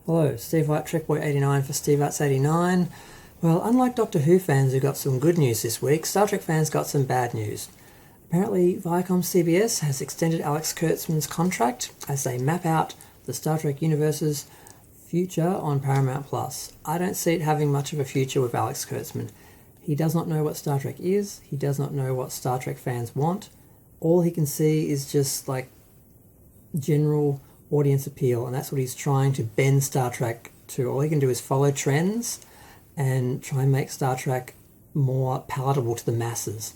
Hello, Steve White, TrekBoy89 for SteveArts89. Well, unlike Doctor Who fans who got some good news this week, Star Trek fans got some bad news. Apparently, Viacom CBS has extended Alex Kurtzman's contract as they map out the Star Trek universe's future on Paramount+. I don't see it having much of a future with Alex Kurtzman. He does not know what Star Trek is, he does not know what Star Trek fans want. All he can see is just like general audience appeal, and that's what he's trying to bend Star Trek to. All he can do is follow trends and try and make Star Trek more palatable to the masses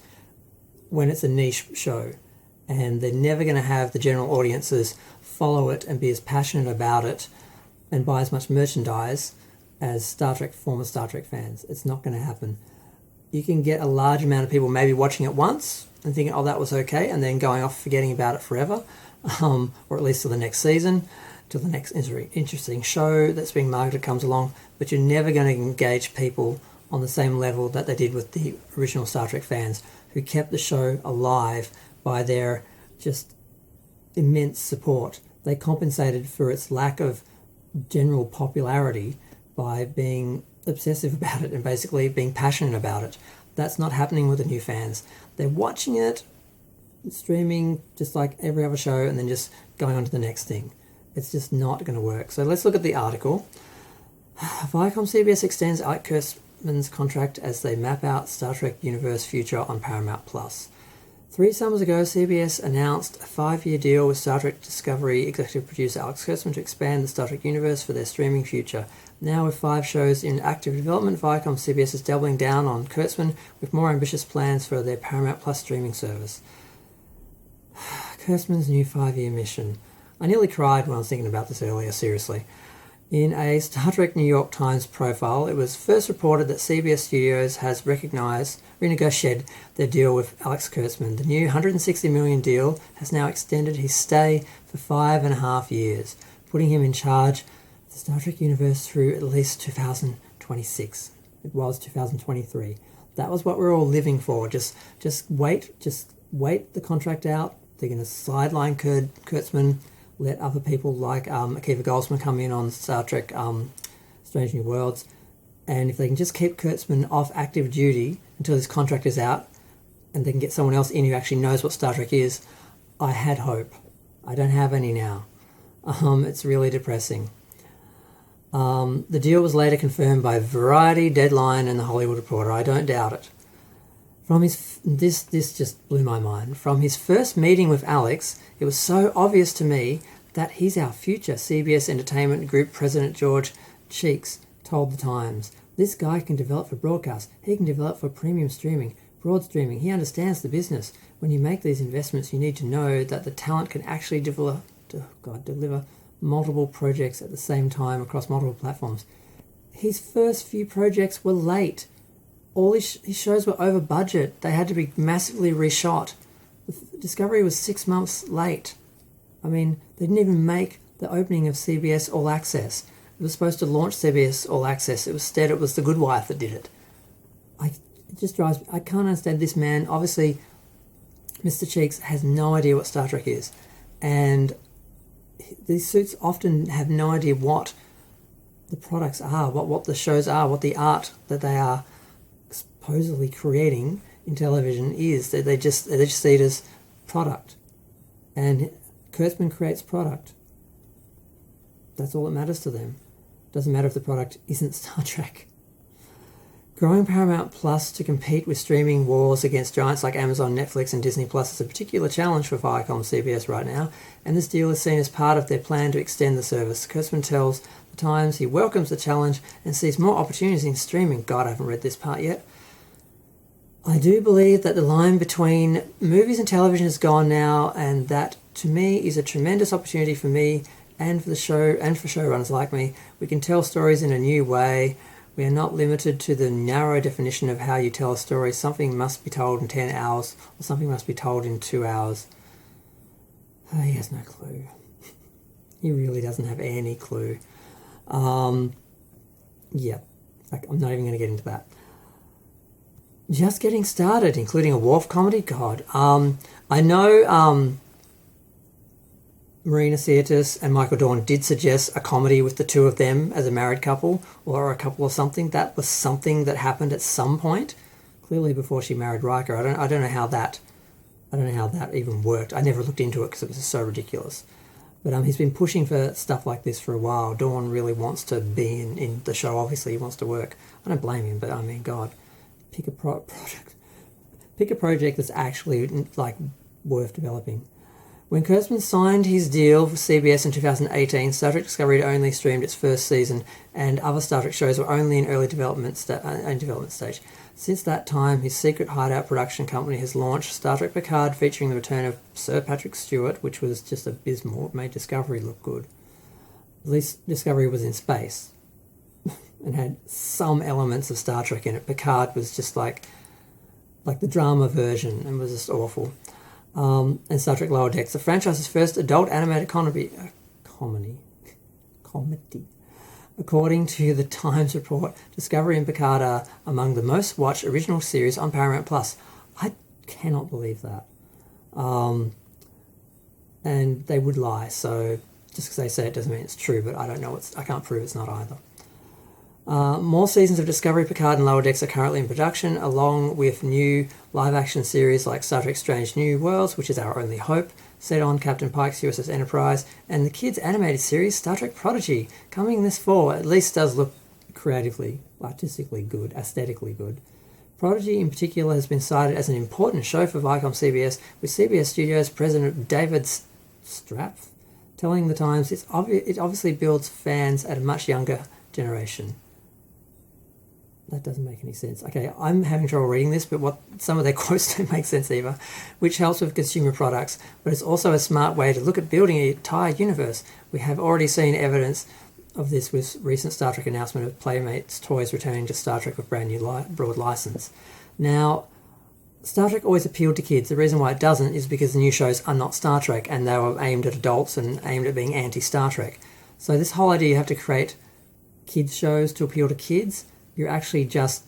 when it's a niche show, and they're never going to have the general audiences follow it and be as passionate about it and buy as much merchandise as former Star Trek fans. It's not going to happen. You can get a large amount of people maybe watching it once and thinking, oh, that was okay, and then going off forgetting about it forever. Or at least till the next season, till the next interesting show that's being marketed comes along, but you're never going to engage people on the same level that they did with the original Star Trek fans, who kept the show alive by their just immense support. They compensated for its lack of general popularity by being obsessive about it and basically being passionate about it. That's not happening with the new fans. They're watching it, streaming just like every other show, and then just going on to the next thing. It's just not going to work. So let's look at the article. Viacom CBS extends Alex Kurtzman's contract as they map out Star Trek universe future on Paramount+. 3 summers ago, CBS announced a 5-year deal with Star Trek Discovery executive producer Alex Kurtzman to expand the Star Trek universe for their streaming future. Now with 5 shows in active development, Viacom CBS is doubling down on Kurtzman with more ambitious plans for their Paramount+ streaming service. Kurtzman's new 5-year mission. I nearly cried when I was thinking about this earlier, seriously. In a Star Trek New York Times profile, it was first reported that CBS Studios has renegotiated their deal with Alex Kurtzman. The new $160 million deal has now extended his stay for 5.5 years, putting him in charge of the Star Trek universe through at least 2026. It was 2023. That was what we're all living for. Just wait the contract out. They're going to sideline Kurtzman, let other people like Akiva Goldsman come in on Star Trek Strange New Worlds, and if they can just keep Kurtzman off active duty until his contract is out, and they can get someone else in who actually knows what Star Trek is, I had hope. I don't have any now. It's really depressing. The deal was later confirmed by Variety, Deadline, and The Hollywood Reporter. I don't doubt it. This just blew my mind. From his first meeting with Alex, it was so obvious to me that he's our future, CBS Entertainment Group President George Cheeks told The Times. This guy can develop for broadcast. He can develop for premium streaming, broad streaming. He understands the business. When you make these investments, you need to know that the talent can actually deliver multiple projects at the same time across multiple platforms. His first few projects were late. All his shows were over budget. They had to be massively reshot. Discovery was 6 months late. I mean, they didn't even make the opening of CBS All Access. It was supposed to launch CBS All Access. Instead, it was The Good Wife that did it. I can't understand this man. Obviously, Mr. Cheeks has no idea what Star Trek is. And these suits often have no idea what the products are, what the shows are, what the art that they are supposedly creating in television is. They just see it as product, and Kurtzman creates product. That's all that matters to them. Doesn't matter if the product isn't Star Trek. Growing Paramount Plus to compete with streaming wars against giants like Amazon, Netflix, and Disney Plus is a particular challenge for Viacom CBS right now, and this deal is seen as part of their plan to extend the service. Kurtzman tells The Times he welcomes the challenge and sees more opportunities in streaming. God, I haven't read this part yet. I do believe that the line between movies and television is gone now, and that, to me, is a tremendous opportunity for me and for the show and for showrunners like me. We can tell stories in a new way. We are not limited to the narrow definition of how you tell a story. Something must be told in 10 hours, or something must be told in 2 hours. He has no clue. He really doesn't have any clue. I'm not even going to get into that. Just getting started, including a Worf comedy. God, I know Marina Sirtis and Michael Dorn did suggest a comedy with the two of them as a married couple or a couple or something. That was something that happened at some point, clearly before she married Riker. I don't know how that even worked. I never looked into it because it was so ridiculous. But he's been pushing for stuff like this for a while. Dorn really wants to be in the show. Obviously, he wants to work. I don't blame him, but I mean, God, pick a project that's actually like worth developing. When Kurtzman signed his deal with CBS in 2018, Star Trek Discovery had only streamed its first season, and other Star Trek shows were only in early development stage. Since that time, his secret hideout production company has launched Star Trek Picard, featuring the return of Sir Patrick Stewart, which was just abysmal. It made Discovery look good. At least Discovery was in space and had some elements of Star Trek in it. Picard was just like the drama version and was just awful. And Star Trek Lower Decks, the franchise's first adult animated comedy. According to the Times report, Discovery and Picard are among the most watched original series on Paramount+. I cannot believe that. And they would lie, so just because they say it doesn't mean it's true, but I don't know. I can't prove it's not either. More seasons of Discovery, Picard and Lower Decks are currently in production, along with new live-action series like Star Trek Strange New Worlds, which is our only hope, set on Captain Pike's USS Enterprise, and the kids' animated series Star Trek Prodigy, coming this fall. At least does look creatively, artistically good, aesthetically good. Prodigy in particular has been cited as an important show for Viacom CBS, with CBS Studios President David Straff telling the Times it obviously builds fans at a much younger generation. That doesn't make any sense. Okay, I'm having trouble reading this, but some of their quotes don't make sense either, which helps with consumer products, but it's also a smart way to look at building an entire universe. We have already seen evidence of this with recent Star Trek announcement of Playmates toys returning to Star Trek with brand new broad license. Now, Star Trek always appealed to kids. The reason why it doesn't is because the new shows are not Star Trek, and they were aimed at adults and aimed at being anti-Star Trek. So this whole idea you have to create kids shows to appeal to kids, you're actually just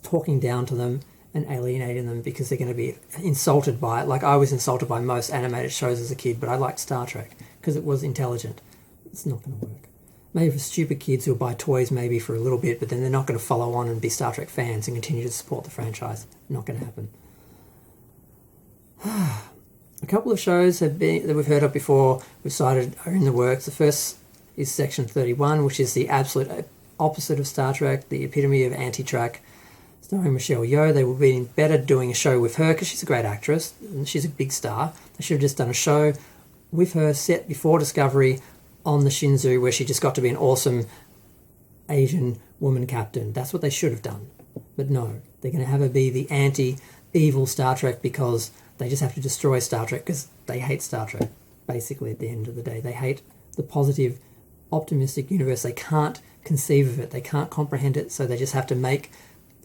talking down to them and alienating them because they're going to be insulted by it. Like I was insulted by most animated shows as a kid, but I liked Star Trek because it was intelligent. It's not going to work. Maybe for stupid kids who'll buy toys maybe for a little bit, but then they're not going to follow on and be Star Trek fans and continue to support the franchise. Not going to happen. A couple of shows that we've heard of before, we've cited, are in the works. The first is Section 31, which is the absolute opposite of Star Trek, the epitome of anti-Trek, starring Michelle Yeoh. They would be better doing a show with her because she's a great actress and she's a big star. They should have just done a show with her set before Discovery on the Shinzu, where she just got to be an awesome Asian woman captain. That's what they should have done. But no, they're going to have her be the anti-evil Star Trek because they just have to destroy Star Trek because they hate Star Trek. Basically, at the end of the day, they hate the positive, optimistic universe. They can't conceive of it. They can't comprehend it, so they just have to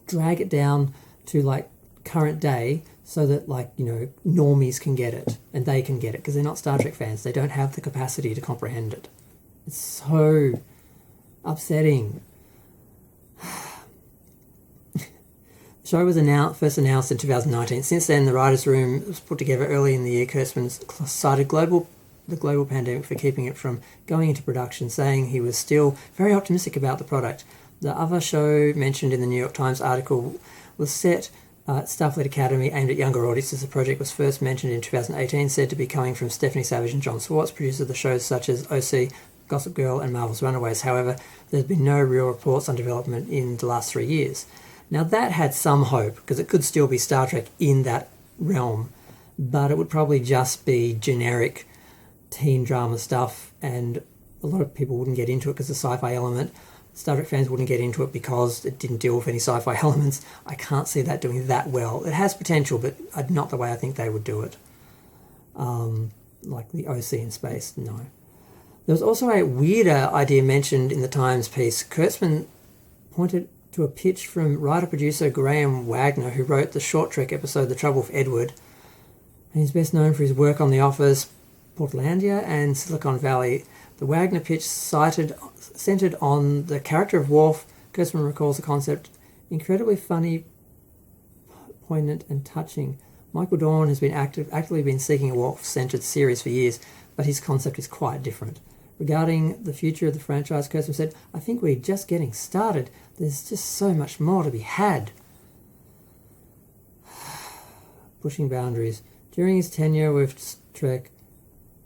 drag it down to like current day so that normies can get it and they can get it because they're not Star Trek fans. They don't have the capacity to comprehend it. It's so upsetting. The show was first announced in 2019. Since then, the writers' room was put together early in the year. Kurtzman cited the global pandemic for keeping it from going into production, saying he was still very optimistic about the product. The other show mentioned in the New York Times article was set at Starfleet Academy, aimed at younger audiences. The project was first mentioned in 2018, said to be coming from Stephanie Savage and John Swartz, producers of the shows such as OC, Gossip Girl and Marvel's Runaways. However, there's been no real reports on development in the last 3 years. Now that had some hope, because it could still be Star Trek in that realm, but it would probably just be generic teen drama stuff, and a lot of people wouldn't get into it because of the sci-fi element. Star Trek fans wouldn't get into it because it didn't deal with any sci-fi elements. I can't see that doing that well. It has potential, but not the way I think they would do it. Like the OC in space, no. There was also a weirder idea mentioned in the Times piece. Kurtzman pointed to a pitch from writer-producer Graham Wagner, who wrote the short Trek episode The Trouble with Edward, and he's best known for his work on The Office, Portlandia and Silicon Valley. The Wagner pitch centered on the character of Worf. Kurtzman recalls the concept incredibly funny, poignant and touching. Michael Dorn has been actively been seeking a Worf-centered series for years, but his concept is quite different. Regarding the future of the franchise, Kurtzman said, "I think we're just getting started. There's just so much more to be had." Pushing boundaries. During his tenure with Trek,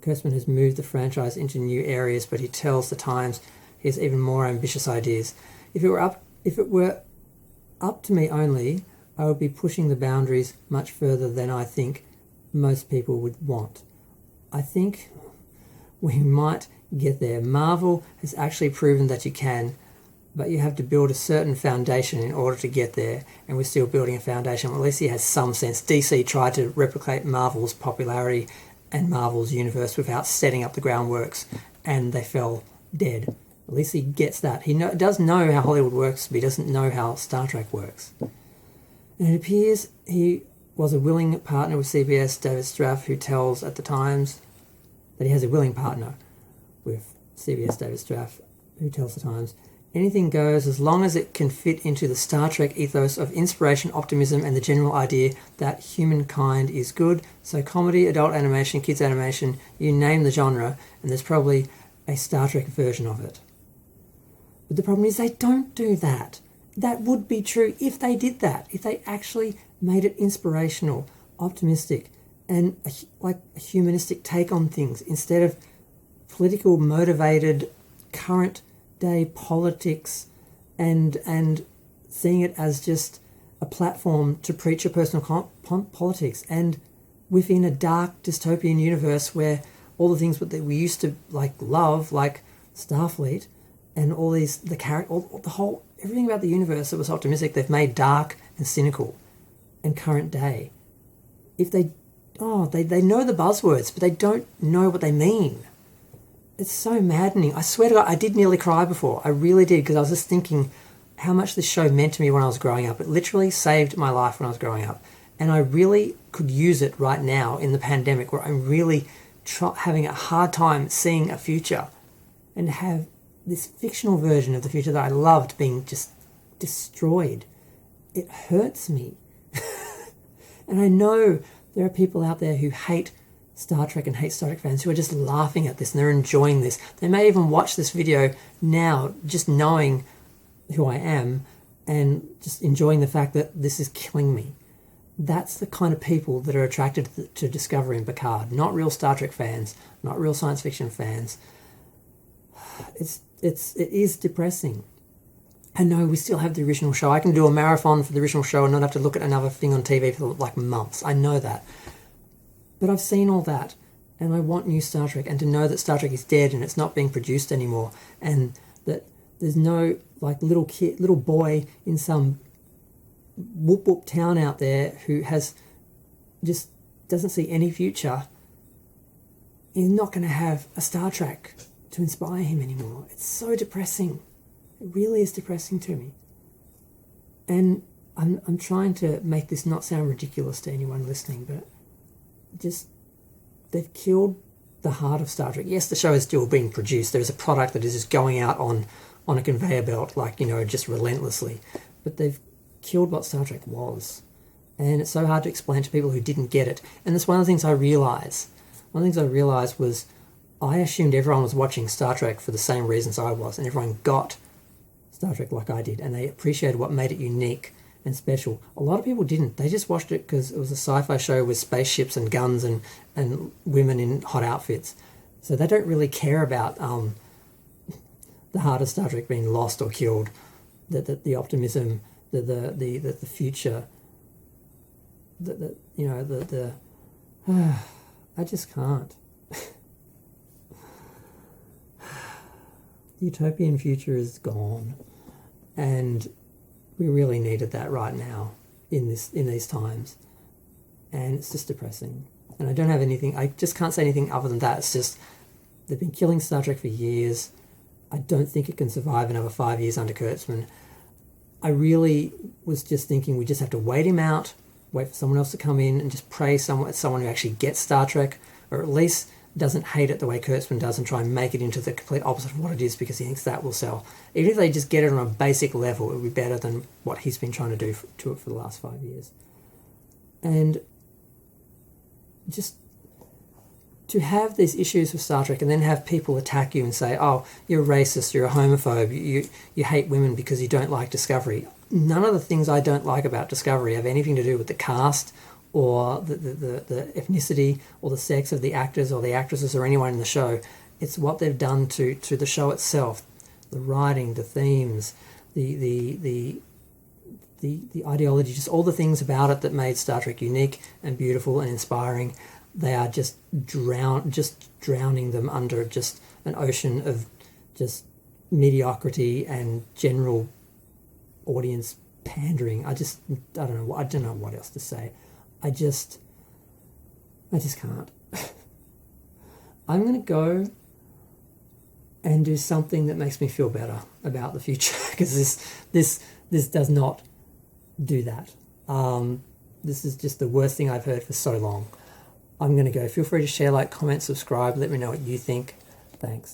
Kurtzman has moved the franchise into new areas, but he tells the Times he has even more ambitious ideas. If it were up to me only, I would be pushing the boundaries much further than I think most people would want. I think we might get there. Marvel has actually proven that you can, but you have to build a certain foundation in order to get there, and we're still building a foundation. Well, at least he has some sense. DC tried to replicate Marvel's popularity and Marvel's universe without setting up the groundworks, and they fell dead. At least he gets that. He does know how Hollywood works, but he doesn't know how Star Trek works. And it appears he was a willing partner with CBS, David Straff, who tells at the Times that he has a willing partner with CBS, David Straff, who tells the Times, "Anything goes as long as it can fit into the Star Trek ethos of inspiration, optimism, and the general idea that humankind is good. So comedy, adult animation, kids animation, you name the genre, and there's probably a Star Trek version of it." But the problem is they don't do that. That would be true if they did that, if they actually made it inspirational, optimistic, and a humanistic take on things instead of political motivated current day politics and seeing it as just a platform to preach your personal politics, and within a dark dystopian universe where all the things that we used to love, like Starfleet and all these everything about the universe that was optimistic, they've made dark and cynical and current day. If they know the buzzwords, but they don't know what they mean. It's so maddening. I swear to God, I did nearly cry before. I really did, because I was just thinking how much this show meant to me when I was growing up. It literally saved my life when I was growing up. And I really could use it right now in the pandemic, where I'm really having a hard time seeing a future, and have this fictional version of the future that I loved being just destroyed. It hurts me. And I know there are people out there who hate Star Trek and hate Star Trek fans who are just laughing at this and they're enjoying this. They may even watch this video now just knowing who I am and just enjoying the fact that this is killing me. That's the kind of people that are attracted to Discovery and Picard. Not real Star Trek fans, not real science fiction fans. It is depressing. I know we still have the original show. I can do a marathon for the original show and not have to look at another thing on TV for months. I know that. But I've seen all that, and I want new Star Trek, and to know that Star Trek is dead and it's not being produced anymore, and that there's no little boy in some whoop whoop town out there who just doesn't see any future. He's not going to have a Star Trek to inspire him anymore. It's so depressing. It really is depressing to me. And I'm trying to make this not sound ridiculous to anyone listening, but they've killed the heart of Star Trek. Yes, the show is still being produced. There's a product that is just going out on a conveyor belt, just relentlessly. But they've killed what Star Trek was. And it's so hard to explain to people who didn't get it. And that's one of the things I realised. One of the things I realised was I assumed everyone was watching Star Trek for the same reasons I was, and everyone got Star Trek like I did, and they appreciated what made it unique and special. A lot of people didn't. They just watched it because it was a sci-fi show with spaceships and guns and women in hot outfits. So they don't really care about the heart of Star Trek being lost or killed, the optimism, the future, I just can't. The utopian future is gone, and we really needed that right now in these times, and it's just depressing. And I don't have anything. I just can't say anything other than that. It's just they've been killing Star Trek for years. I don't think it can survive another 5 years under Kurtzman. I really was just thinking we just have to wait him out, wait for someone else to come in, and just pray someone who actually gets Star Trek, or at least doesn't hate it the way Kurtzman does and try and make it into the complete opposite of what it is, because he thinks that will sell. Even if they just get it on a basic level, it would be better than what he's been trying to do to it for the last 5 years. And just to have these issues with Star Trek and then have people attack you and say, oh, you're a racist, you're a homophobe, you hate women because you don't like Discovery. None of the things I don't like about Discovery have anything to do with the cast or the ethnicity or the sex of the actors or the actresses or anyone in the show. It's what they've done to the show itself, the writing, the themes, the ideology, just all the things about it that made Star Trek unique and beautiful and inspiring. They are just drowning them under just an ocean of just mediocrity and general audience pandering. I don't know what else to say. I just can't. I'm gonna go and do something that makes me feel better about the future, because this does not do that. This is just the worst thing I've heard for so long. I'm going to go. Feel free to share, like, comment, subscribe. Let me know what you think. Thanks.